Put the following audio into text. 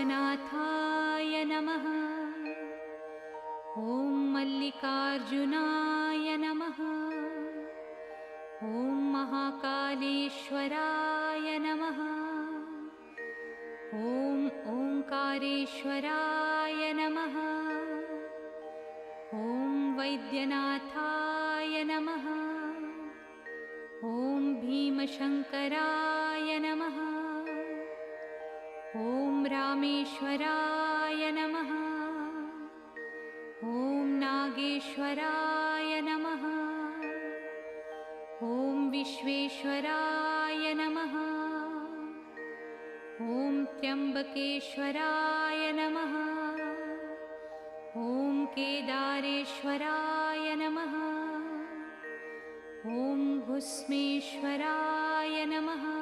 विश्वनाथाय नमः। ॐ मल्लिकार्जुनाय नमः। ॐ महाकालेश्वराय नमः। ॐ ओंकारेश्वराय नमः। ॐ वैद्यनाथाय नमः। ॐ भीमशंकराय नमः। ॐ रामेश्वराय नमः। ॐ नागेश्वराय नमः। ॐ विश्वेश्वराय नमः। ॐ त्र्यंबकेश्वराय नमः। ॐ केदारेश्वराय नमः। ॐ भुस्मेश्वराय नमः।